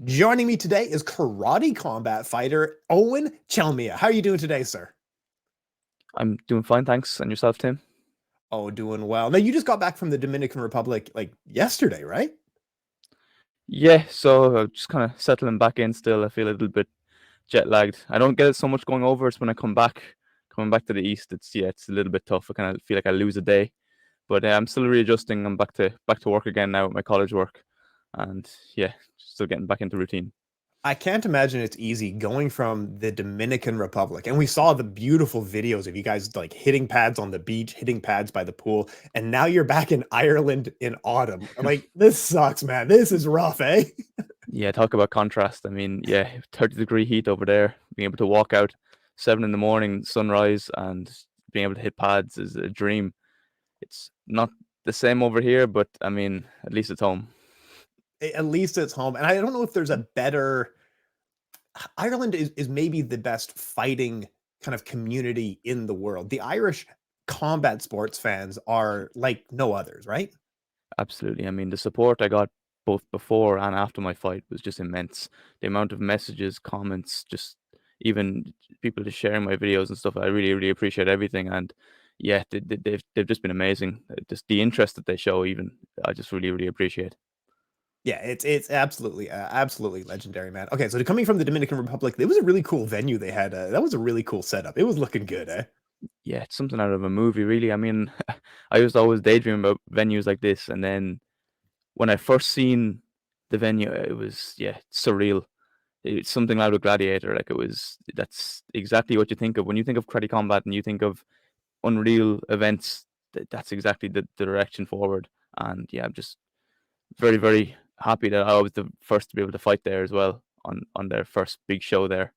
Joining me today is karate combat fighter Eoghan Chelmiah. How are you doing today, sir? I'm doing fine, thanks. And yourself, Tim? Oh, doing well. Now, you just got back from the Dominican Republic like yesterday, right? Yeah, so just kind of settling back in still. I feel a little bit jet lagged. I don't get it so much going over. It's when I coming back to the east. It's a little bit tough. I kind of feel like I lose a day, but I'm still readjusting. I'm back to work again now with my college work, and yeah, still getting back into routine. I can't imagine it's easy going from the Dominican Republic. And we saw the beautiful videos of you guys like hitting pads on the beach, hitting pads by the pool, and now you're back in Ireland in autumn. Like, this sucks, man. This is rough, eh? Yeah, talk about contrast. I mean, yeah, 30-degree heat over there. Being able to walk out 7 in the morning, sunrise, and being able to hit pads is a dream. It's not the same over here, but I mean, at least it's home. At least it's home. And I don't know if there's a better Ireland is maybe the best fighting kind of community in the world. The Irish combat sports fans are like no others, right? Absolutely. I mean, the support I got both before and after my fight was just immense. The amount of messages, comments, just even people just sharing my videos and stuff. I really, really appreciate everything. And yeah, they've just been amazing. Just the interest that they show, even I just really, really appreciate. Yeah, it's absolutely absolutely legendary, man. Okay, so coming from the Dominican Republic, it was a really cool venue they had. That was a really cool setup. It was looking good, eh? Yeah, it's something out of a movie, really. I mean, I used to always daydream about venues like this, and then when I first seen the venue, it was yeah surreal. It's something out of Gladiator. Like it was. That's exactly what you think of when you think of Credit Combat and you think of unreal events. That's exactly the direction forward. And yeah, I'm just very very happy that I was the first to be able to fight there as well on their first big show there.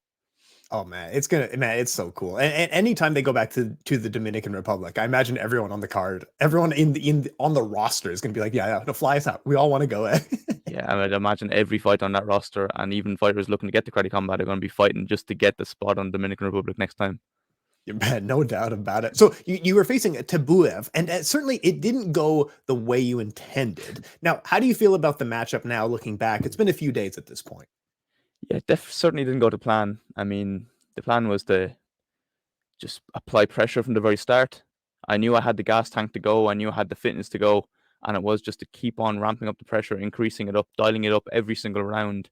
Oh man, it's so cool. And anytime they go back to the Dominican Republic, I imagine everyone on the card, everyone on the roster is gonna be like, yeah, no, fly us out. We all want to go, eh? Yeah, I would imagine every fight on that roster and even fighters looking to get the Credit Combat are going to be fighting just to get the spot on Dominican Republic next time. Man, no doubt about it. So you were facing a Tebuev, and certainly it didn't go the way you intended. Now, how do you feel about the matchup now, looking back? It's been a few days at this point. Yeah, certainly didn't go to plan. I mean, the plan was to just apply pressure from the very start. I knew I had the gas tank to go. I knew I had the fitness to go. And it was just to keep on ramping up the pressure, increasing it up, dialing it up every single round.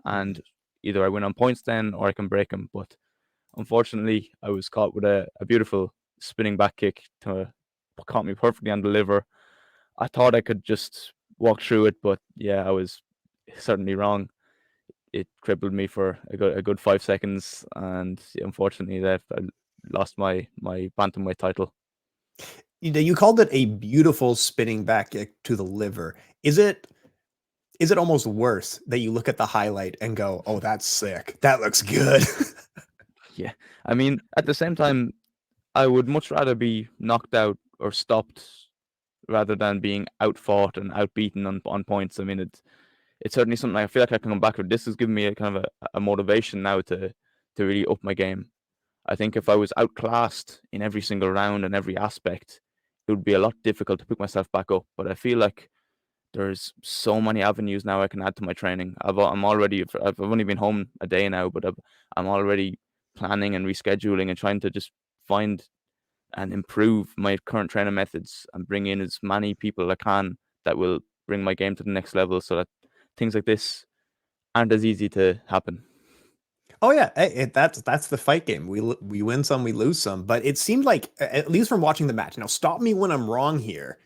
Mhm. And either I win on points then or I can break him. But unfortunately, I was caught with a beautiful spinning back kick to caught me perfectly on the liver. I thought I could just walk through it, but yeah, I was certainly wrong. It crippled me for a good 5 seconds, and unfortunately, that I lost my bantamweight title. You called it a beautiful spinning back kick to the liver. Is it almost worse that you look at the highlight and go, "Oh, that's sick. That looks good." Yeah, I mean, at the same time, I would much rather be knocked out or stopped rather than being outfought and outbeaten on points. I mean, it's certainly something I feel like I can come back with. This has given me a kind of a motivation now to really up my game. I think if I was outclassed in every single round and every aspect, it would be a lot difficult to pick myself back up. But I feel like there's so many avenues now I can add to my training. I've only been home a day now, but I'm already planning and rescheduling and trying to just find and improve my current training methods and bring in as many people I can that will bring my game to the next level so that things like this aren't as easy to happen. Oh yeah, that's the fight game. We win some, we lose some. But it seemed like, at least from watching the match. Now, stop me when I'm wrong here.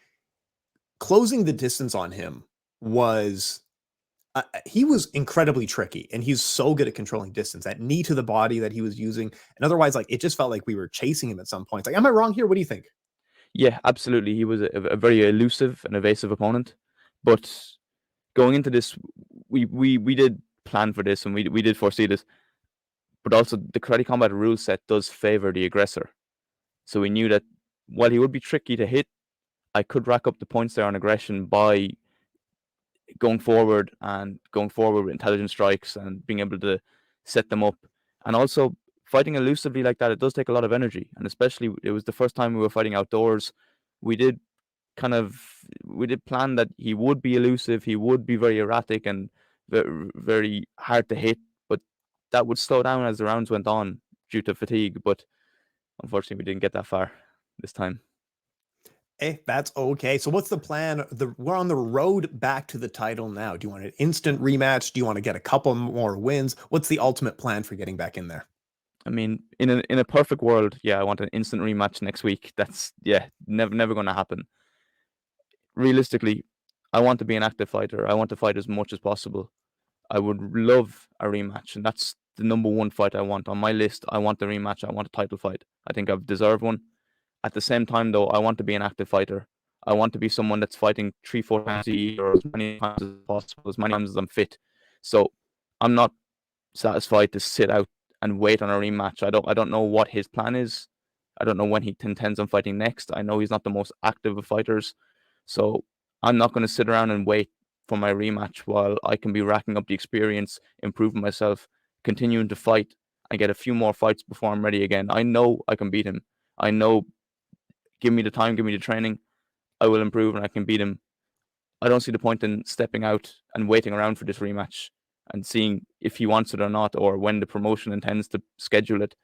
Closing the distance on him was he was incredibly tricky, and he's so good at controlling distance. That knee to the body that he was using, and otherwise, like it just felt like we were chasing him at some points. Like, am I wrong here? What do you think? Yeah, absolutely. He was a very elusive and evasive opponent. But going into this, we did plan for this and we did foresee this. But also, the Karate Combat rule set does favor the aggressor. So we knew that while he would be tricky to hit, I could rack up the points there on aggression by going forward with intelligent strikes and being able to set them up. And also fighting elusively like that, it does take a lot of energy. And especially it was the first time we were fighting outdoors. We did kind of we did plan that he would be elusive, he would be very erratic and very, very hard to hit, but that would slow down as the rounds went on due to fatigue. But unfortunately, we didn't get that far this time. Hey, that's okay. So what's the plan? We're on the road back to the title now. Do you want an instant rematch? Do you want to get a couple more wins? What's the ultimate plan for getting back in there? I mean, in a perfect world, yeah, I want an instant rematch next week. That's never going to happen. Realistically, I want to be an active fighter. I want to fight as much as possible. I would love a rematch, and that's the number one fight I want on my list. I want the rematch. I want a title fight. I think I've deserved one. At the same time, though, I want to be an active fighter. I want to be someone that's fighting 3-4 times a year or as many times as possible, as many times as I'm fit. So I'm not satisfied to sit out and wait on a rematch. I don't know what his plan is. I don't know when he intends on fighting next. I know he's not the most active of fighters. So I'm not going to sit around and wait for my rematch while I can be racking up the experience, improving myself, continuing to fight and get a few more fights before I'm ready again. I know I can beat him. I know, give me the time, give me the training, I will improve and I can beat him. I don't see the point in stepping out and waiting around for this rematch and seeing if he wants it or not, or when the promotion intends to schedule it.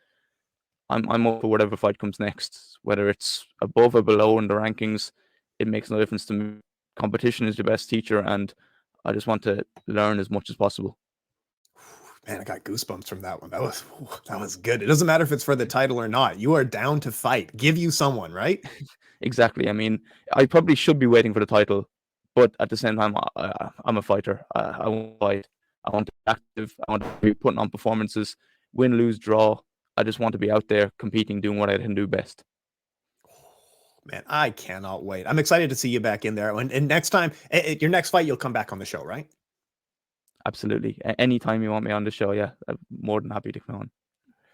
I'm up for whatever fight comes next, whether it's above or below in the rankings. It makes no difference to me. Competition is the best teacher, and I just want to learn as much as possible. Man, I got goosebumps from that one. That was good. It doesn't matter if it's for the title or not. You are down to fight. Give you someone, right? Exactly. I mean, I probably should be waiting for the title, but at the same time, I'm a fighter. I want to fight. I want to be active. I want to be putting on performances, win, lose, draw. I just want to be out there competing, doing what I can do best. Man, I cannot wait. I'm excited to see you back in there. And next time, your next fight, you'll come back on the show, right? Absolutely. Anytime you want me on the show, yeah, I'm more than happy to come on.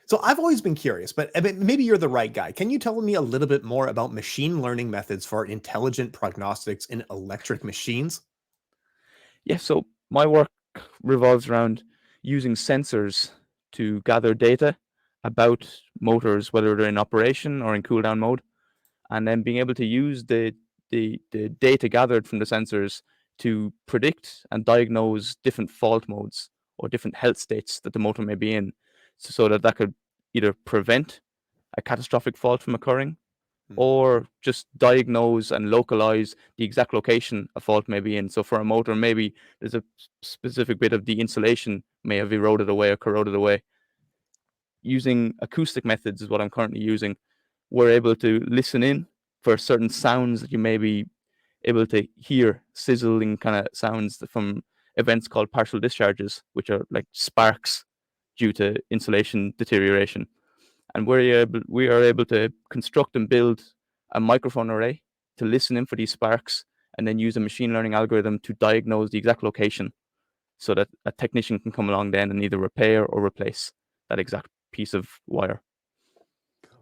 So I've always been curious, but maybe you're the right guy. Can you tell me a little bit more about machine learning methods for intelligent prognostics in electric machines? Yeah, so my work revolves around using sensors to gather data about motors, whether they're in operation or in cool down mode, and then being able to use the data gathered from the sensors to predict and diagnose different fault modes or different health states that the motor may be in, so that that could either prevent a catastrophic fault from occurring or just diagnose and localize the exact location a fault may be in. So for a motor, maybe there's a specific bit of the insulation may have eroded away or corroded away. Using acoustic methods is what I'm currently using. We're able to listen in for certain sounds that you may be able to hear, sizzling kind of sounds from events called partial discharges, which are like sparks due to insulation deterioration. And we are able to construct and build a microphone array to listen in for these sparks and then use a machine learning algorithm to diagnose the exact location so that a technician can come along then and either repair or replace that exact piece of wire.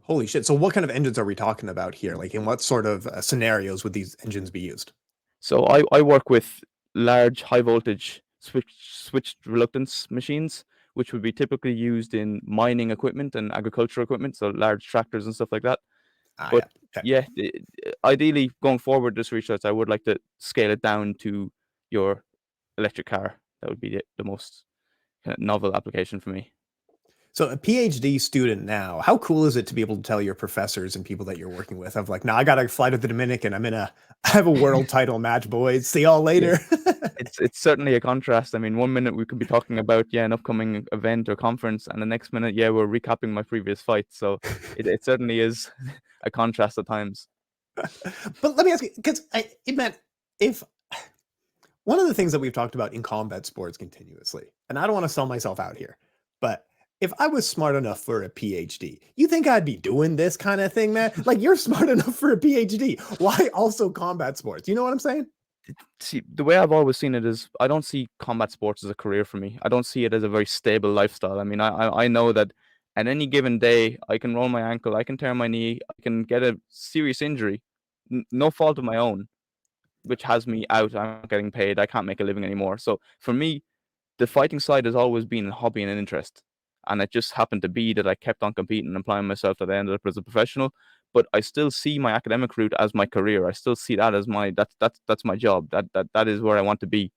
Holy shit. So what kind of engines are we talking about here? Like in what sort of scenarios would these engines be used? So I work with large high voltage switched reluctance machines, which would be typically used in mining equipment and agricultural equipment, so large tractors and stuff like that. Ah, But yeah. Okay. yeah, ideally going forward this research, I would like to scale it down to your electric car. That would be the most kind of novel application for me. So a PhD student now, how cool is it to be able to tell your professors and people that you're working with of like, no, I got to fly to the Dominican. I have a world title match, boys. See y'all Yeah, later. it's certainly a contrast. I mean, one minute we could be talking about an upcoming event or conference, and the next minute, we're recapping my previous fight. So it certainly is a contrast at times. But let me ask you, because it meant if one of the things that we've talked about in combat sports continuously, and I don't want to sell myself out here, but if I was smart enough for a PhD, you think I'd be doing this kind of thing, man? Like you're smart enough for a PhD. Why also combat sports? You know what I'm saying? See, the way I've always seen it is I don't see combat sports as a career for me. I don't see it as a very stable lifestyle. I mean, I know that at any given day, I can roll my ankle, I can tear my knee, I can get a serious injury, no fault of my own, which has me out. I'm not getting paid. I can't make a living anymore. So for me, the fighting side has always been a hobby and an interest. And it just happened to be that I kept on competing and applying myself that I ended up as a professional. But I still see my academic route as my career. I still see that as my that's my job. That is where I want to be.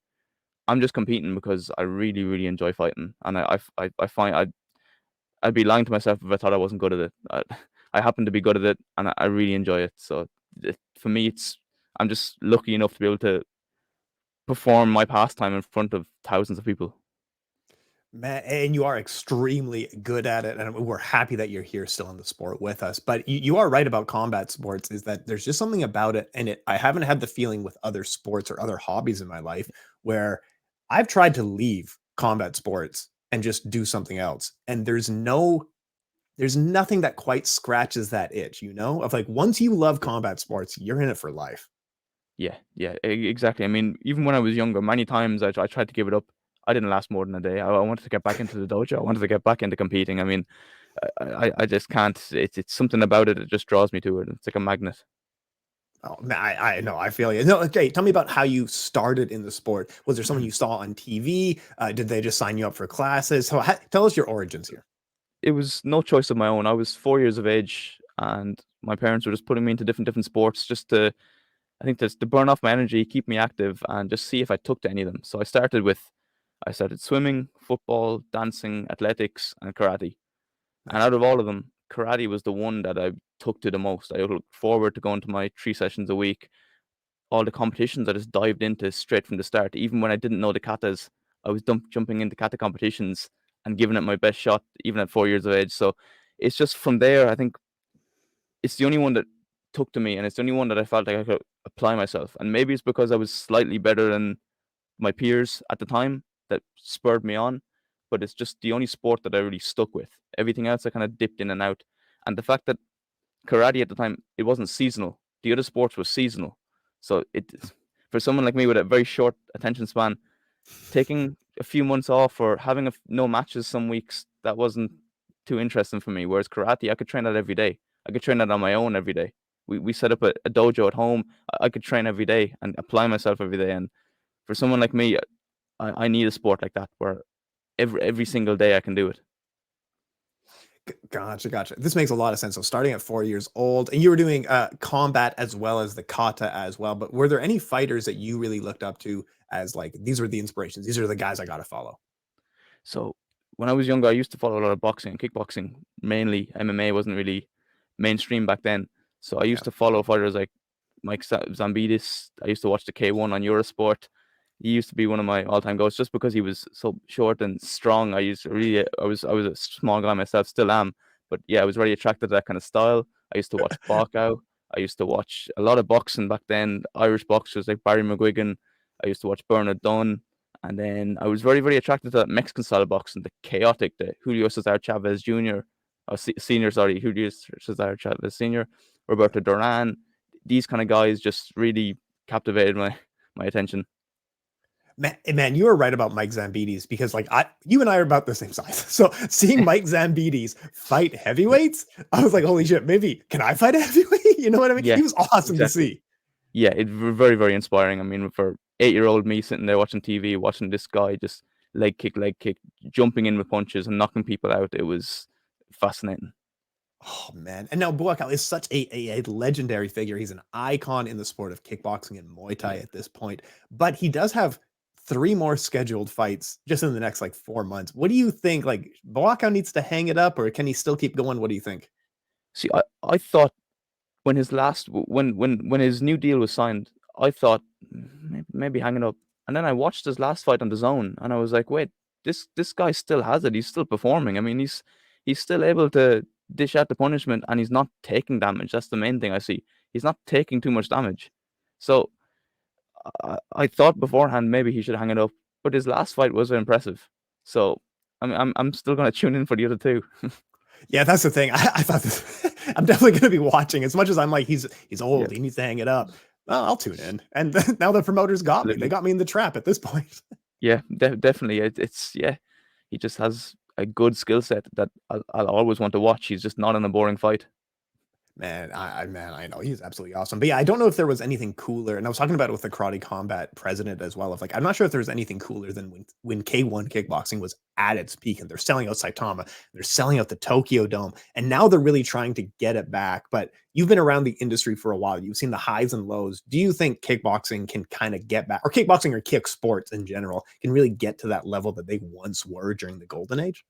I'm just competing because I really, really enjoy fighting, and I find I'd be lying to myself if I thought I wasn't good at it. I happen to be good at it, and I really enjoy it. So for me, I'm just lucky enough to be able to perform my pastime in front of thousands of people. Man, and you are extremely good at it, and we're happy that you're here still in the sport with us. But you are right about combat sports, is that there's just something about it, and I haven't had the feeling with other sports or other hobbies in my life where I've tried to leave combat sports and just do something else, and there's nothing that quite scratches that itch, of like once you love combat sports, you're in it for life. Yeah, yeah, exactly. I mean, even when I was younger, many times I tried to give it up. I didn't last more than a day. I wanted to get back into the dojo. I wanted to get back into competing. I mean, I just can't. It's something about it that just draws me to it. It's like a magnet. Oh, man, I know, I feel you. No, okay, tell me about how you started in the sport. Was there someone you saw on TV? Did they just sign you up for classes? So, tell us your origins here. It was no choice of my own. I was 4 years of age, and my parents were just putting me into different sports just to, I think, just to burn off my energy, keep me active, and just see if I took to any of them. So I started swimming, football, dancing, athletics, and karate. And Nice. out of all of them, karate was the one that I took to the most. I looked forward to going to my 3 sessions a week. All the competitions I just dived into straight from the start. Even when I didn't know the katas, I was jumping into kata competitions and giving it my best shot, even at 4 years of age. So it's just from there, I think it's the only one that took to me, and it's the only one that I felt like I could apply myself. And maybe it's because I was slightly better than my peers at the time that spurred me on, but it's just the only sport that I really stuck with. Everything else I kind of dipped in and out. And the fact that karate at the time, it wasn't seasonal. The other sports were seasonal. So for someone like me with a very short attention span, taking a few months off or having no matches some weeks, that wasn't too interesting for me. Whereas karate, I could train that every day. I could train that on my own every day. We set up a dojo at home. I could train every day and apply myself every day. And for someone like me, I need a sport like that where every single day I can do it. Gotcha, gotcha. This makes a lot of sense. So starting at 4 years old, and you were doing combat as well as the kata as well. But were there any fighters that you really looked up to as like these are the inspirations? These are the guys I got to follow. So when I was younger, I used to follow a lot of boxing and kickboxing. Mainly MMA wasn't really mainstream back then. So I Yeah. used to follow fighters like Mike Zambidis. I used to watch the K1 on Eurosport. He used to be one of my all-time goals just because he was so short and strong. I was a small guy myself, still am. But yeah, I was really attracted to that kind of style. I used to watch Barkow. I used to watch a lot of boxing back then, Irish boxers like Barry McGuigan. I used to watch Bernard Dunn. And then I was very, very attracted to that Mexican style of boxing, the chaotic, the Julio Cesar Chavez Jr., Senior, sorry, Julio Cesar Chavez Senior, Roberto Duran. These kind of guys just really captivated my attention. Man, you were right about Mike Zambidis because like you and I are about the same size. So seeing Mike Zambidis fight heavyweights, I was like, holy shit, maybe can I fight a heavyweight? You know what I mean? Yeah, He was awesome to exactly. see. Yeah, it very, very inspiring. I mean, for 8-year-old me sitting there watching TV, watching this guy just leg kick, jumping in with punches and knocking people out, it was fascinating. Oh man. And now Buakaw is such a legendary figure. He's an icon in the sport of kickboxing and Muay Thai Yeah. at this point. But he does have three more scheduled fights just in the next like 4 months. What do you think? Like Buakaw needs to hang it up or can he still keep going? What do you think? See, I thought when his last when his new deal was signed, I thought maybe hanging up. And then I watched his last fight on the zone and I was like, wait, this guy still has it. He's still performing. I mean, he's still able to dish out the punishment and he's not taking damage. That's the main thing I see. He's not taking too much damage. So I thought beforehand maybe he should hang it up, but his last fight was impressive. So I'm still gonna tune in for the other two. Yeah, that's the thing. I thought this, I'm definitely going to be watching as much as I'm like, he's Yeah, old. He needs to hang it up. Well, I'll tune in. And now the promoters got me. They absolutely. got me in the trap at this point. Yeah, definitely. It's yeah, he just has a good skill set that I'll always want to watch. He's just not in a boring fight. Man, I know he's absolutely awesome. But yeah, I don't know if there was anything cooler. And I was talking about it with the Karate Combat president as well. Of like, I'm not sure if there was anything cooler than when K1 kickboxing was at its peak and they're selling out Saitama, they're selling out the Tokyo Dome, and now they're really trying to get it back. But you've been around the industry for a while. You've seen the highs and lows. Do you think kickboxing can kind of get back, or kickboxing or kick sports in general can really get to that level that they once were during the golden age?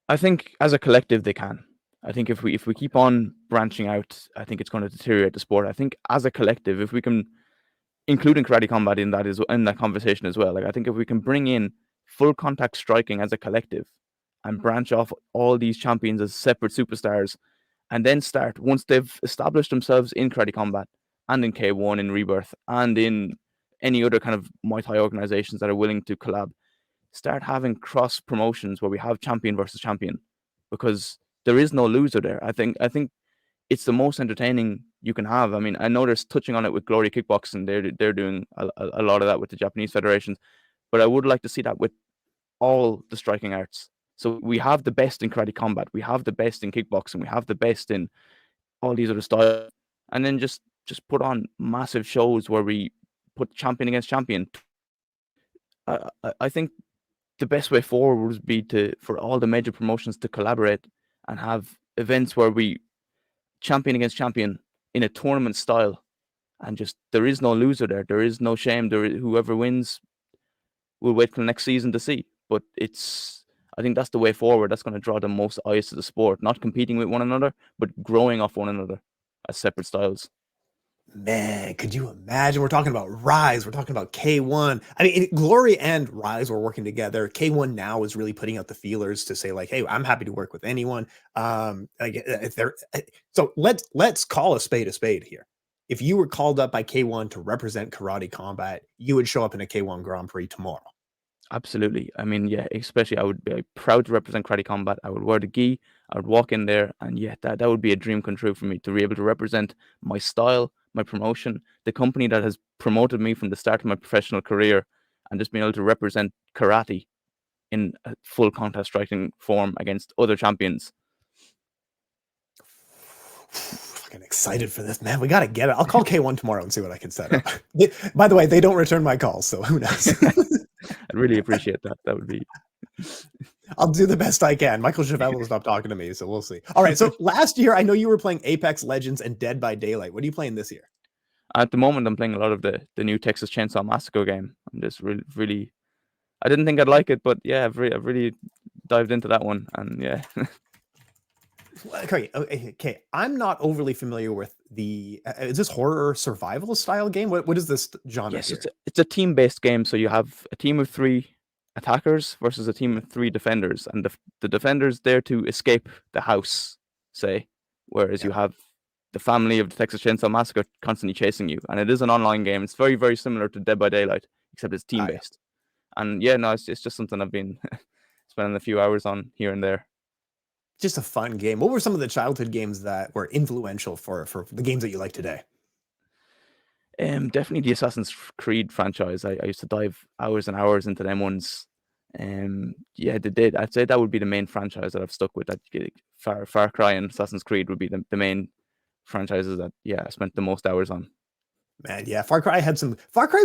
I think as a collective they can. I think if we keep on branching out, I think it's going to deteriorate the sport. I think as a collective, if we can, including karate combat in that is in that conversation as well. Like I think if we can bring in full contact striking as a collective and branch off all these champions as separate superstars, and then start once they've established themselves in karate combat and in K1 in Rebirth and in any other kind of Muay Thai organizations that are willing to collab, start having cross promotions where we have champion versus champion, because there is no loser there. I think it's the most entertaining you can have. I mean, I know they're touching on it with Glory Kickboxing. They're doing a lot of that with the Japanese federations, but I would like to see that with all the striking arts. So we have the best in karate combat, we have the best in kickboxing, we have the best in all these other styles, and then just put on massive shows where we put champion against champion. I think the best way forward would be for all the major promotions to collaborate and have events where we champion against champion in a tournament style, and just there is no loser there. There is no shame. Whoever wins, we'll wait till next season to see. But I think that's the way forward. That's going to draw the most eyes to the sport, not competing with one another, but growing off one another as separate styles. Man, could you imagine? We're talking about Rise, we're talking about K1. I mean, Glory and Rise were working together. K1 now is really putting out the feelers to say like, hey, I'm happy to work with anyone. Like if they're so let's call a spade here. If you were called up by K1 to represent Karate Combat, you would show up in a K1 Grand Prix tomorrow. Absolutely. I mean, yeah, especially I would be proud to represent Karate Combat. I would wear the gi. I would walk in there, and yeah, that would be a dream come true for me to be able to represent my style, my promotion, the company that has promoted me from the start of my professional career, and just being able to represent karate in a full contest striking form against other champions. Fucking excited for this, man. We got to get it. I'll call K1 tomorrow and see what I can set up. By the way, they don't return my calls, so who knows? I'd really appreciate that. That would be. I'll do the best I can. Michael Chevelle will stop talking to me, so we'll see. All right. So last year, I know you were playing Apex Legends and Dead by Daylight. What are you playing this year? At the moment, I'm playing a lot of the new Texas Chainsaw Massacre game. I'm just really. I didn't think I'd like it, but yeah, I've really dived into that one, and yeah. Okay. I'm not overly familiar with the. Is this horror survival style game? What is this genre? Yes, here? it's a team-based game. So you have a team of 3 attackers versus a team of 3 defenders, and the defenders there to escape the house, say, whereas you have the family of the Texas Chainsaw Massacre constantly chasing you. And it is an online game. It's very similar to Dead by Daylight, except it's team-based. And yeah, no, it's just something I've been spending a few hours on here and there. Just a fun game. What were some of the childhood games that were influential for the games that you like today? Definitely the Assassin's Creed franchise. I used to dive hours and hours into them ones. Yeah, they did. I'd say that would be the main franchise that I've stuck with. That Far Cry and Assassin's Creed would be the main franchises that I spent the most hours on. Man, yeah, Far Cry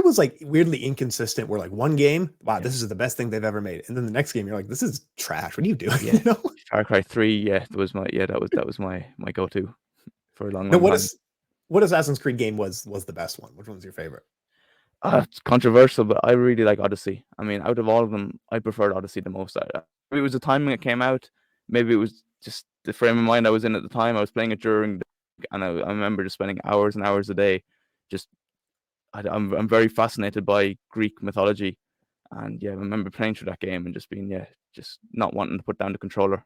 was like weirdly inconsistent. Where like one game, wow, this is the best thing they've ever made, and then the next game, you're like, this is trash. What are you doing? Yeah, you know? Far Cry 3. Yeah, that was my go-to for a long No, time. What Assassin's Creed game was the best one? Which one's your favorite? It's controversial, but I really like Odyssey. I mean, out of all of them, I preferred Odyssey the most. Maybe it was the timing it came out. Maybe it was just the frame of mind I was in at the time. I was playing it during, and I remember just spending hours and hours a day. Just, I'm very fascinated by Greek mythology, and yeah, I remember playing through that game and just being just not wanting to put down the controller.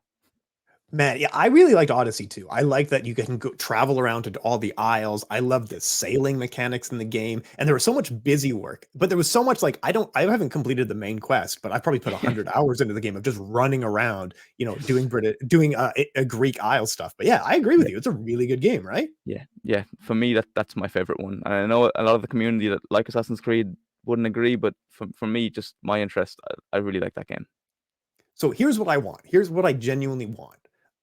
Man, yeah, I really liked Odyssey too. I like that you can go travel around to all the isles. I love the sailing mechanics in the game, and there was so much busy work. But there was so much like I haven't completed the main quest, but I've probably put 100 hours into the game of just running around, doing a Greek Isle stuff. But yeah, I agree with you. It's a really good game, right? Yeah. For me, that's my favorite one. And I know a lot of the community that like Assassin's Creed wouldn't agree, but for me, just my interest, I really like that game. So here's what I want. Here's what I genuinely want.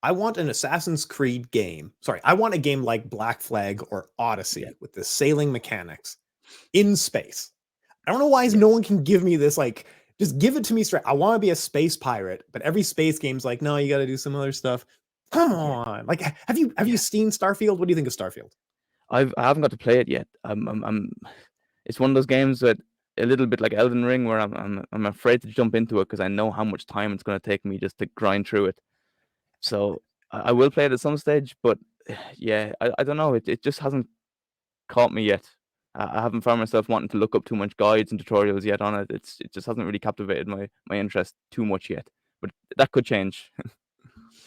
I want an Assassin's Creed game. Sorry, I want a game like Black Flag or Yeah. Odyssey with the sailing mechanics in space. I don't know why no Yes. one can give me this. Like, just give it to me straight. I want to be a space pirate, but every space game's like, no, you got to do some other stuff. Come Yeah. on. Like, have you Yeah. seen Starfield? What do you think of Starfield? I haven't got to play it yet. It's one of those games that a little bit like Elden Ring, where I'm afraid to jump into it because I know how much time it's going to take me just to grind through it. So I will play it at some stage, but yeah, I don't know. It just hasn't caught me yet. I haven't found myself wanting to look up too much guides and tutorials yet on it. It just hasn't really captivated my interest too much yet. But that could change.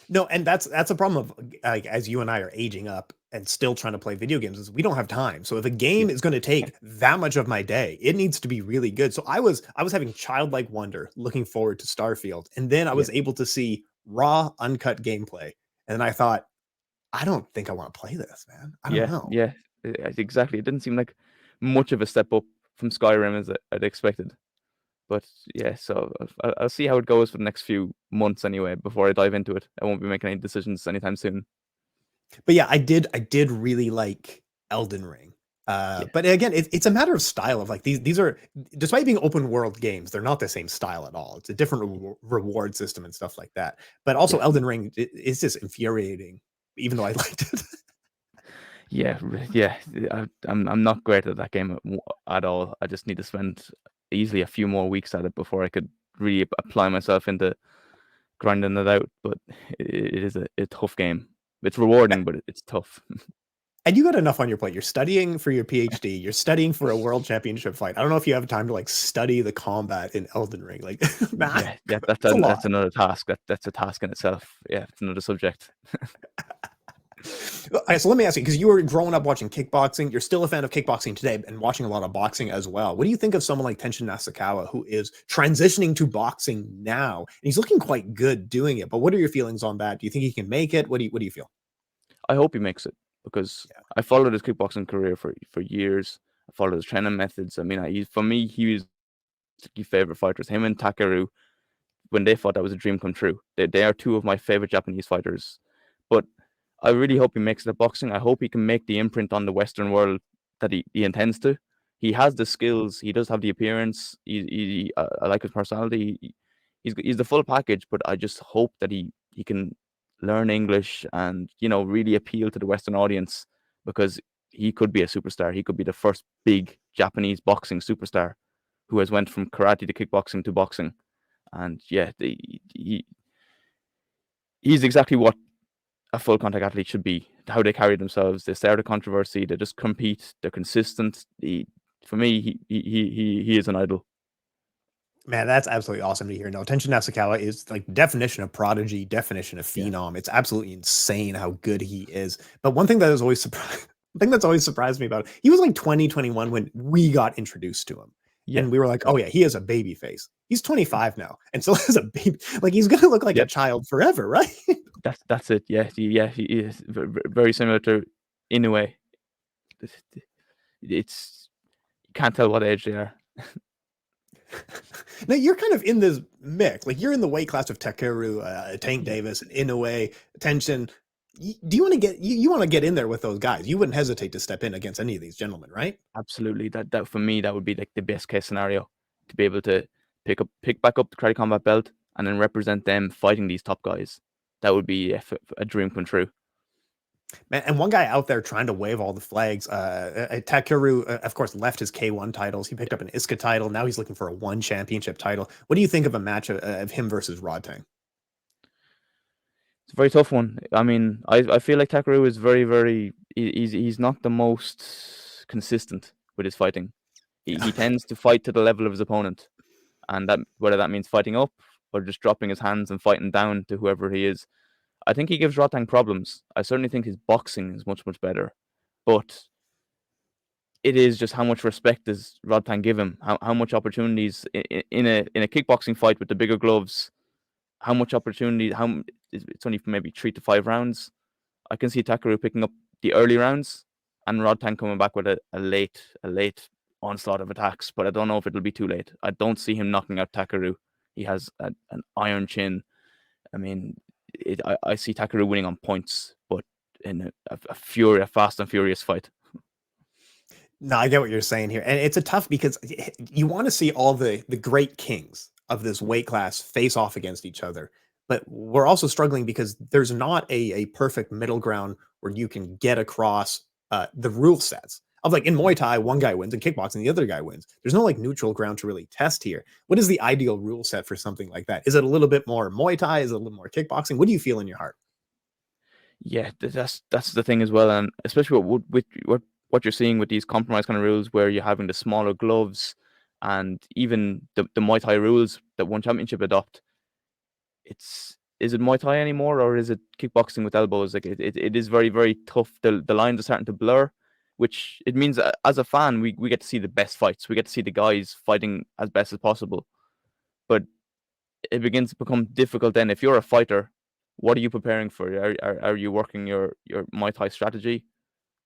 No, and that's a problem of like as you and I are aging up and still trying to play video games is we don't have time. So if a Yeah. game is going to take that much of my day, it needs to be really good. So I was having childlike wonder looking forward to Starfield, and then I Yeah. was able to see raw uncut gameplay, and then I thought, I don't think I want to play this, man. I don't Yeah. know. Yeah. Exactly. It didn't seem like much of a step up from Skyrim as I'd expected. But yeah, so I'll see how it goes for the next few months anyway before I dive into it. I won't be making any decisions anytime soon. But yeah, I did really like Elden Ring. Yeah. But again, it's a matter of style of like these are despite being open world games, they're not the same style at all. It's a different reward system and stuff like that. But also Yeah. Elden Ring is just infuriating, even though I liked it. Yeah. Yeah. I'm not great at that game at all. I just need to spend easily a few more weeks at it before I could really apply myself into grinding it out. But it is a tough game. It's rewarding, but it's tough. And you got enough on your plate. You're studying for your PhD. You're studying for a world championship fight. I don't know if you have time to like study the combat in Elden Ring. Like, man, Yeah. Yeah. it's a That's lot. another task. That's a task in itself. Yeah. It's another subject. All right, so let me ask you, because you were growing up watching kickboxing, you're still a fan of kickboxing today and watching a lot of boxing as well. What do you think of someone like Tenshin Nasukawa, who is transitioning to boxing now? And he's looking quite good doing it. But what are your feelings on that? Do you think he can make it? What do you feel? I hope he makes it because Yeah. I followed his kickboxing career for years. I followed his training methods. I mean, for me, he was my favorite fighters. Him and Takeru, when they fought, that was a dream come true. They are two of my favorite Japanese fighters. But I really hope he makes it at boxing. I hope he can make the imprint on the Western world that he intends to. He has the skills. He does have the appearance. I like his personality. He's the full package. But I just hope that he can learn English and really appeal to the Western audience because he could be a superstar. He could be the first big Japanese boxing superstar who has went from karate to kickboxing to boxing. And yeah, he's exactly what a full contact athlete should be. How they carry themselves, they start a controversy, they just compete, they're consistent. For me, he is an idol. Man, that's absolutely awesome to hear. No, Tenshin Nasukawa is like definition of prodigy, definition of Yeah, phenom. It's absolutely insane how good he is. But one thing that is always surprised, one thing that's always surprised me about it, he was like 2021 when we got introduced to him. yeah, And we were like, oh yeah, he has a baby face. He's 25 now and still has a baby. Like he's gonna look like a yep. child forever, right? That's it. Yeah, he is very similar to Inoue. It's you can't tell what age they are. Now you're kind of in this mix. Like you're in the weight class of Takeru, Tank Yeah, Davis, and Inoue, Tenshin. Do you want to get you want to get in there with those guys? You wouldn't hesitate to step in against any of these gentlemen, right? absolutely. That for me, that would be like the best case scenario to be able to pick back up the karate combat belt and then represent them fighting these top guys. That would be a dream come true. Man, and one guy out there trying to wave all the flags. Takeru, of course, left his K1 titles. He picked up an ISKA title. Now he's looking for a one championship title. What do you think of a match of him versus Rodtang? It's a very tough one. I mean, I feel like Takeru is he's not the most consistent with his fighting. He tends to fight to the level of his opponent, and that whether that means fighting up or just dropping his hands and fighting down to whoever he is. I think he gives Rodtang problems. I certainly think his boxing is much better, but it is just how much respect does Rodtang give him? How much opportunities in a kickboxing fight with the bigger gloves? How much opportunity? It's only for maybe 3 to 5 rounds. I can see Takeru picking up the early rounds and Rodtang coming back with a late onslaught of attacks, but I don't know if it'll be too late. I don't see him knocking out Takeru. He has an iron chin. I mean, I see Takeru winning on points, but in a fast and furious fight. No, I get what you're saying here. And it's a tough because you want to see all the great kings of this weight class face off against each other. But we're also struggling because there's not a perfect middle ground where you can get across the rule sets. Of like in Muay Thai, one guy wins, and kickboxing, the other guy wins. There's no like neutral ground to really test here. What is the ideal rule set for something like that? Is it a little bit more Muay Thai? Is it a little more kickboxing? What do you feel in your heart? Yeah, that's the thing as well, and especially with what you're seeing with these compromise kind of rules, where you're having the smaller gloves, and even the Muay Thai rules that One Championship adopt. Is it Muay Thai anymore, or is it kickboxing with elbows? Like it is very, very tough. The lines are starting to blur, which it means that as a fan, we get to see the best fights. We get to see the guys fighting as best as possible. But it begins to become difficult then. If you're a fighter, what are you preparing for? Are you working your Muay Thai strategy,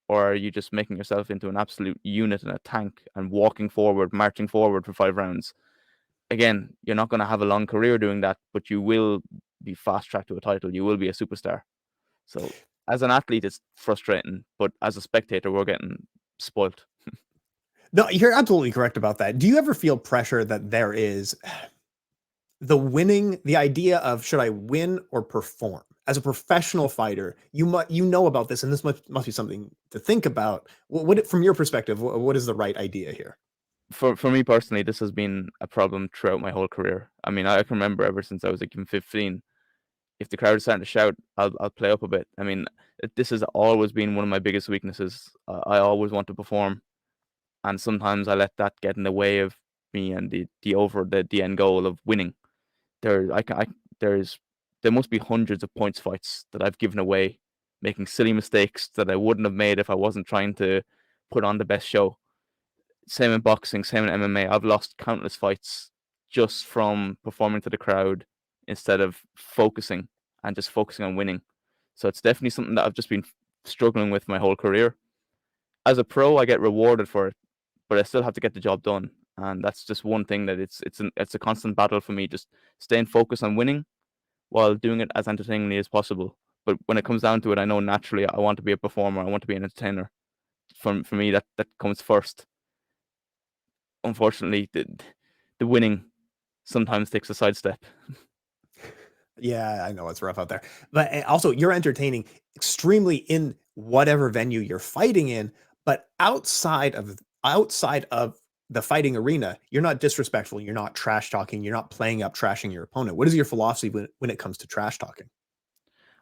or are you just making yourself into an absolute unit and a tank and walking forward, marching forward for 5 rounds? Again, you're not going to have a long career doing that, but you will be fast tracked to a title. You will be a superstar. So as an athlete, it's frustrating, but as a spectator, we're getting spoilt. No, you're absolutely correct about that. Do you ever feel pressure that there is the idea of should I win or perform? As a professional fighter, you know about this, and this must be something to think about. What from your perspective, what is the right idea here? For me personally, this has been a problem throughout my whole career. I mean, I can remember ever since I was like even 15. If the crowd is starting to shout, I'll play up a bit. I mean, this has always been one of my biggest weaknesses. I always want to perform, and sometimes I let that get in the way of me and the end goal of winning. There I, ca- I there's there must be hundreds of points fights that I've given away, making silly mistakes that I wouldn't have made if I wasn't trying to put on the best show. Same in boxing, same in MMA. I've lost countless fights just from performing to the crowd instead of focusing and just focusing on winning. So it's definitely something that I've just been struggling with my whole career. As a pro, I get rewarded for it, but I still have to get the job done. And that's just one thing that it's a constant battle for me, just staying focused on winning while doing it as entertainingly as possible. But when it comes down to it, I know naturally I want to be a performer. I want to be an entertainer. For me, that comes first. Unfortunately, the winning sometimes takes a sidestep. Yeah, I know it's rough out there. But also, you're entertaining extremely in whatever venue you're fighting in, but outside of the fighting arena, you're not disrespectful, you're not trash talking, you're not playing up trashing your opponent. What is your philosophy when it comes to trash talking?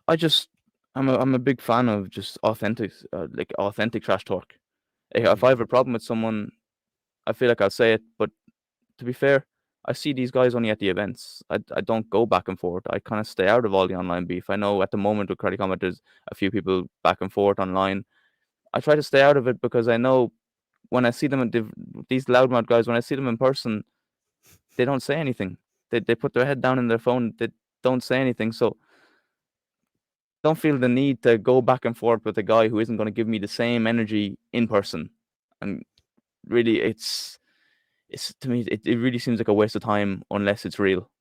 I just I'm a big fan of just authentic trash talk. If I Mhm. have a problem with someone, I feel like I'll say it. But to be fair, I see these guys only at the events. I don't go back and forth. I kind of stay out of all the online beef. I know at the moment with Credit Combat, there's a few people back and forth online. I try to stay out of it because I know when I see them these loudmouth guys, when I see them in person, they don't say anything. They put their head down in their phone. They don't say anything. So don't feel the need to go back and forth with a guy who isn't going to give me the same energy in person. And really, it's to me, it really seems like a waste of time unless it's real,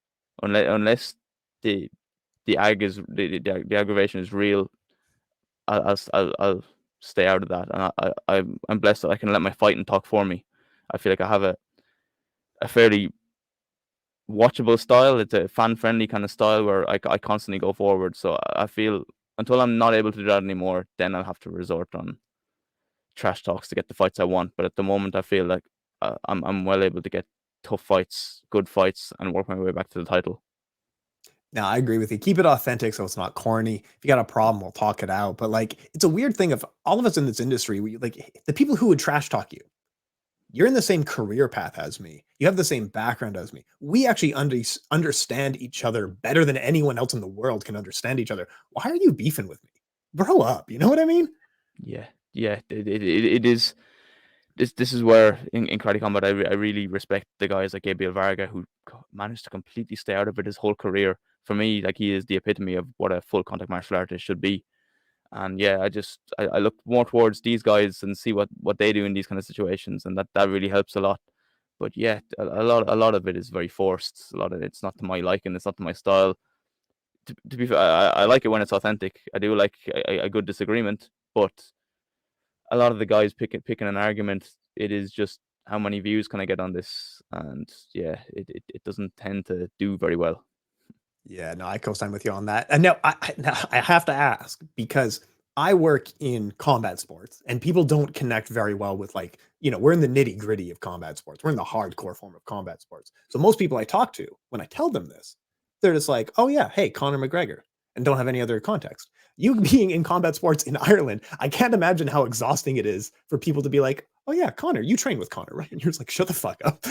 unless the the aggravation is real. I'll stay out of that, and I'm blessed that I can let my fighting talk for me. I feel like I have a fairly watchable style. It's a fan friendly kind of style where I constantly go forward. So I feel until I'm not able to do that anymore, then I'll have to resort on trash talks to get the fights I want. But at the moment, I feel like I'm well able to get tough fights, good fights, and work my way back to the title. No, I agree with you. Keep it authentic so it's not corny. If you got a problem, we'll talk it out. But like, it's a weird thing of all of us in this industry. We like the people who would trash talk you. You're in the same career path as me. You have the same background as me. We actually understand each other better than anyone else in the world can understand each other. Why are you beefing with me? Grow up. You know what I mean? Yeah, yeah, it is. This is where in Karate Combat I really respect the guys like Gabriel Varga who managed to completely stay out of it his whole career. For me, like he is the epitome of what a full contact martial artist should be. And yeah, I look more towards these guys and see what they do in these kind of situations, and that really helps a lot. But yeah, a lot of it is very forced. A lot of it's not to my liking. It's not to my style. to be fair, I like it when it's authentic. I do like a good disagreement, but a lot of the guys picking an argument, it is just how many views can I get on this, and yeah, it doesn't tend to do very well. Yeah, no, I co-sign with you on that. And now I have to ask because I work in combat sports and people don't connect very well with like, we're in the nitty gritty of combat sports. We're in the hardcore form of combat sports. So most people I talk to, when I tell them this, they're just like, oh yeah, hey, Conor McGregor, and don't have any other context. You being in combat sports in Ireland, I can't imagine how exhausting it is for people to be like, oh yeah, Conor, you train with Conor, right? And you're just like, shut the fuck up.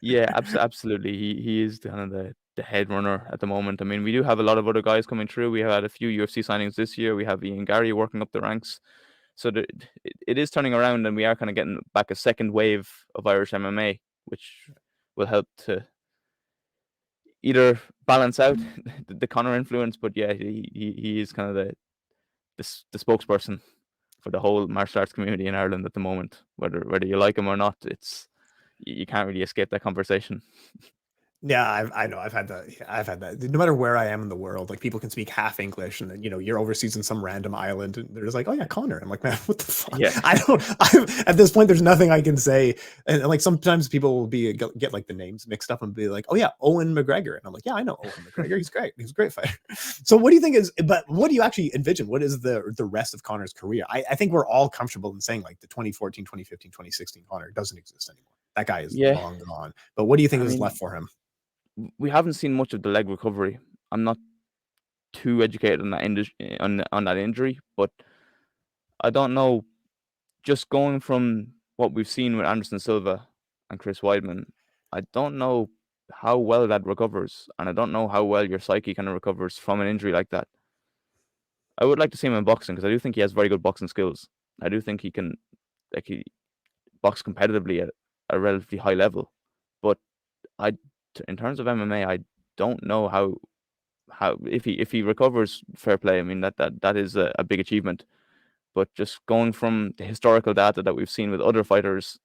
Yeah, absolutely. He is kind of the head runner at the moment. I mean, we do have a lot of other guys coming through. We have had a few UFC signings this year. We have Ian Gary working up the ranks. So it is turning around, and we are kind of getting back a second wave of Irish MMA, which will help to either balance out the Conor influence. But yeah, he is kind of the spokesperson for the whole martial arts community in Ireland at the moment. Whether you like him or not, you can't really escape that conversation. Yeah, I know. I've had that. No matter where I am in the world, like people can speak half English, and then you're overseas in some random island, and they're just like, "Oh yeah, Connor." I'm like, man, what the fuck? Yeah, At this point, there's nothing I can say, and like sometimes people will get like the names mixed up and be like, "Oh yeah, Owen McGregor," and I'm like, "Yeah, I know Owen McGregor. He's great. He's a great fighter." So what do you think but what do you actually envision? What is the rest of Connor's career? I think we're all comfortable in saying like the 2014, 2015, 2016 Connor doesn't exist anymore. That guy is yeah. long gone. But what do you think I is mean, left for him? we haven't seen much of the leg recovery. I'm not too educated on that on that injury, but I don't know. Just going from what we've seen with Anderson Silva and Chris Weidman, I don't know how well that recovers, and I don't know how well your psyche kind of recovers from an injury like that. I would like to see him in boxing because I do think he has very good boxing skills. I do think he can, like, he box competitively at a relatively high level, but I, in terms of MMA, I don't know how if he recovers, fair play. I mean that is a big achievement. But just going from the historical data that we've seen with other fighters,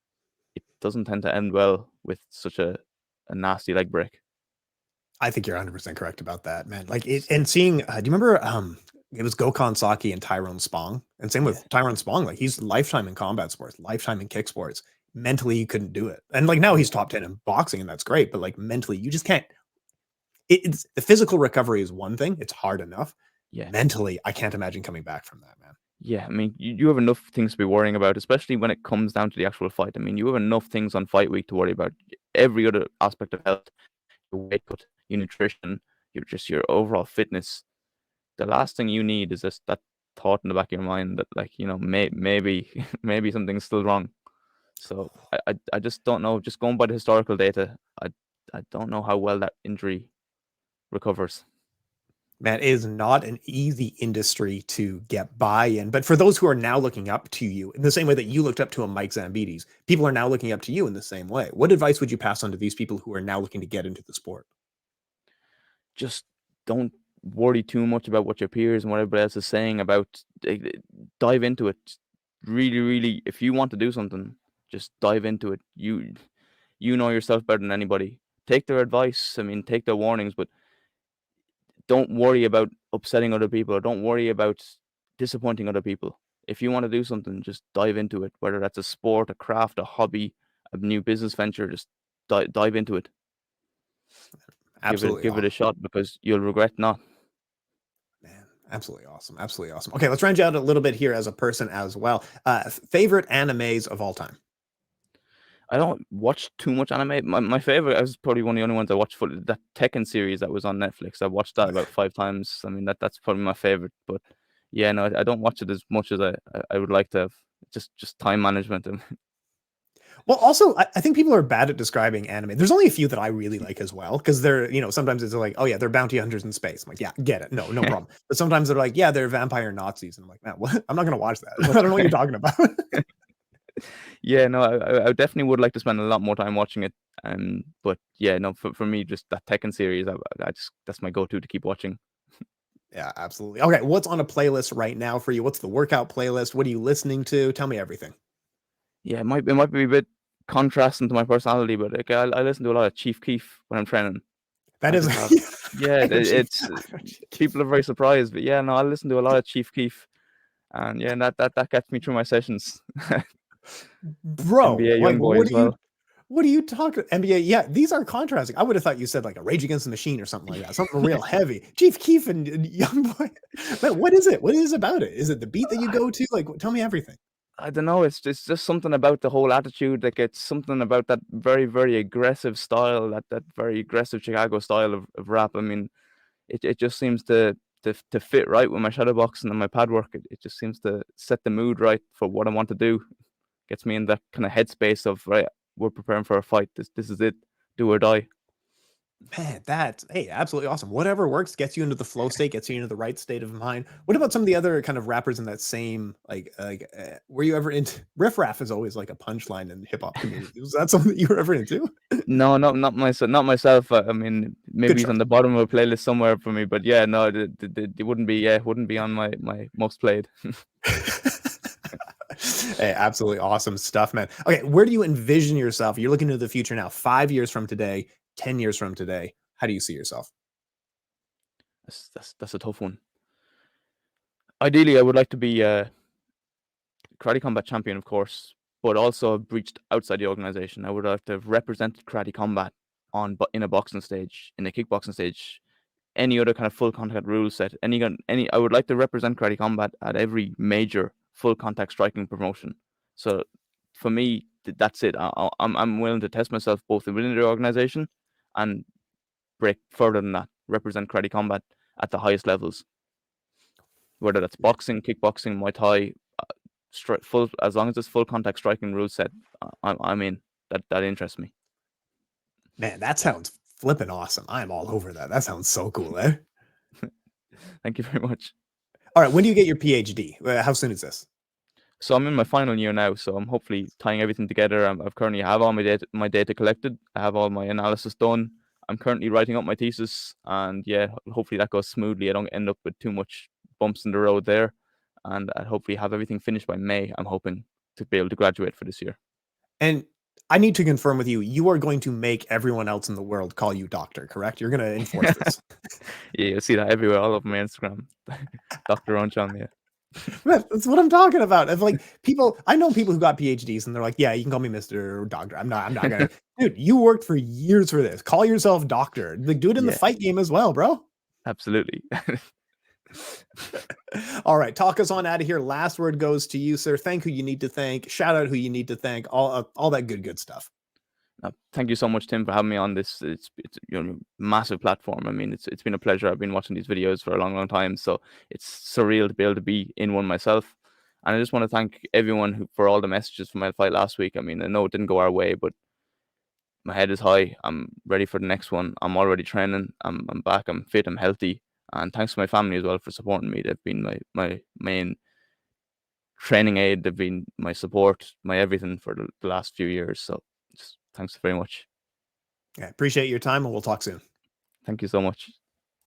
it doesn't tend to end well with such a nasty leg break. I think you're 100% correct about that, man. Like it, and seeing, do you remember, it was Gokhan Saki and Tyrone Spong, and same Yeah, with Tyrone Spong. Like he's lifetime in combat sports, lifetime in kick sports. Mentally, you couldn't do it, and like now yeah, he's top 10 in boxing, and that's great. But like mentally, you just can't. It's the physical recovery is one thing; it's hard enough. yeah, Mentally, I can't imagine coming back from that, man. yeah. I mean, you have enough things to be worrying about, especially when it comes down to the actual fight. I mean, you have enough things on fight week to worry about. Every other aspect of health, your weight cut, your nutrition, your overall fitness. The last thing you need is just that thought in the back of your mind that, like, maybe maybe something's still wrong. So I just don't know. Just going by the historical data, I don't know how well that injury recovers. Man, it is not an easy industry to get buy-in. But for those who are now looking up to you in the same way that you looked up to a Mike Zambides, people are now looking up to you in the same way. What advice would you pass on to these people who are now looking to get into the sport? Just don't worry too much about what your peers and what everybody else is saying about. Dive into it. Really, really, if you want to do something, just dive into it. You know yourself better than anybody. Take their advice. I mean, take their warnings, but don't worry about upsetting other people, or don't worry about disappointing other people. If you want to do something, just dive into it. Whether that's a sport, a craft, a hobby, a new business venture, just dive into it. Absolutely Give it a awesome. shot because you'll regret not. Man, absolutely awesome. Absolutely awesome. Okay, let's round you out a little bit here as a person as well. Favorite animes of all time? I don't watch too much anime. My favorite, I was probably one of the only ones I watched for that Tekken series that was on Netflix. I watched that about 5 times. I mean that's probably my favorite. But yeah, no, I don't watch it as much as I would like to have. Just time management. Well, also, I think people are bad at describing anime. There's only a few that I really like as well, because they're, sometimes it's like, oh yeah, they're bounty hunters in space. I'm like, yeah, get it. No, no problem. But sometimes they're like, yeah, they're vampire Nazis. And I'm like, man, what? I'm not going to watch that. I don't know what you're talking about. Yeah, no, I definitely would like to spend a lot more time watching it. But yeah, no, for me, just that Tekken series, I just that's my go-to to keep watching. Yeah, absolutely. Okay, what's on a playlist right now for you? What's the workout playlist? What are you listening to? Tell me everything. Yeah, it might be a bit contrasting to my personality, but like I listen to a lot of Chief Keef when I'm training. That I is, just have, yeah, Chief- it's people are very surprised, but yeah, no, I listen to a lot of Chief Keef, and yeah, that gets me through my sessions. bro. NBA Like, young boy as well. what are you talking? NBA, yeah, these are contrasting. I would have thought you said like a Rage Against the Machine or something like that, something real heavy. Chief Keef and Young Boy. Man, what is it? What is about it? Is it the beat that you go to? Like, tell me everything. I don't know. It's just something about the whole attitude. Like it's something about that very very aggressive style, that very aggressive Chicago style of rap. I mean, it just seems to fit right with my shadow boxing and my pad work. It just seems to set the mood right for what I want to do. Gets me in that kind of headspace of right. We're preparing for a fight. This is it. Do or die. Man, that's hey, absolutely awesome. Whatever works gets you into the flow state, gets you into the right state of mind. What about some of the other kind of rappers in that same were you ever into riff raff is always like a punchline in the hip hop community. Was that something that you were ever into? No, not myself. Not myself. I mean, maybe Good he's choice. on the bottom of a playlist somewhere for me. But yeah, no, it wouldn't be. Yeah, it wouldn't be on my most played. Hey, absolutely awesome stuff, man. Okay, where do you envision yourself? You're looking into the future now, 5 years from today, 10 years from today. How do you see yourself? That's a tough one. Ideally, I would like to be a karate combat champion, of course, but also have reached outside the organization. I would like to have represented karate combat in a boxing stage, in a kickboxing stage, any other kind of full contact rule set. Any. I would like to represent karate combat at every major full contact striking promotion. So, for me, that's it. I'm willing to test myself both within the organization and break further than that. Represent karate combat at the highest levels, whether that's boxing, kickboxing, Muay Thai, full, as long as it's full contact striking rule set. I'm in. That interests me. Man, that sounds flipping awesome. I am all over that. That sounds so cool, eh? Thank you very much. All right, when do you get your PhD? How soon is this? So I'm in my final year now, so I'm hopefully tying everything together. I've currently have all my data collected. I have all my analysis done. I'm currently writing up my thesis, and yeah, hopefully that goes smoothly. I don't end up with too much bumps in the road there, and I hopefully have everything finished by May. I'm hoping to be able to graduate for this year. And I need to confirm with you, you are going to make everyone else in the world call you doctor, correct? You're going to enforce this. Yeah, you'll see that everywhere, all over my Instagram. Dr. Eoghan Chelmiah. That's what I'm talking about. If like people, I know people who got PhDs and they're like, yeah, you can call me Mr. or Doctor. I'm not gonna, dude, you worked for years for this. Call yourself doctor. Like, do it in the Yeah, fight game as well, bro. absolutely. All right, talk us on out of here. Last word goes to you, sir. Thank who you need to thank. Shout out who you need to thank. All that good stuff. Thank you so much, Tim, for having me on this. It's massive platform. I mean, it's been a pleasure. I've been watching these videos for a long time, so it's surreal to be able to be in one myself. And I just want to thank everyone for all the messages from my fight last week. I mean, I know it didn't go our way, but my head is high. I'm ready for the next one. I'm already training. I'm back. I'm fit. I'm healthy. And thanks to my family as well for supporting me. They've been my main training aid. They've been my support, my everything for the last few years. So just thanks very much. Yeah, appreciate your time, and we'll talk soon. Thank you so much.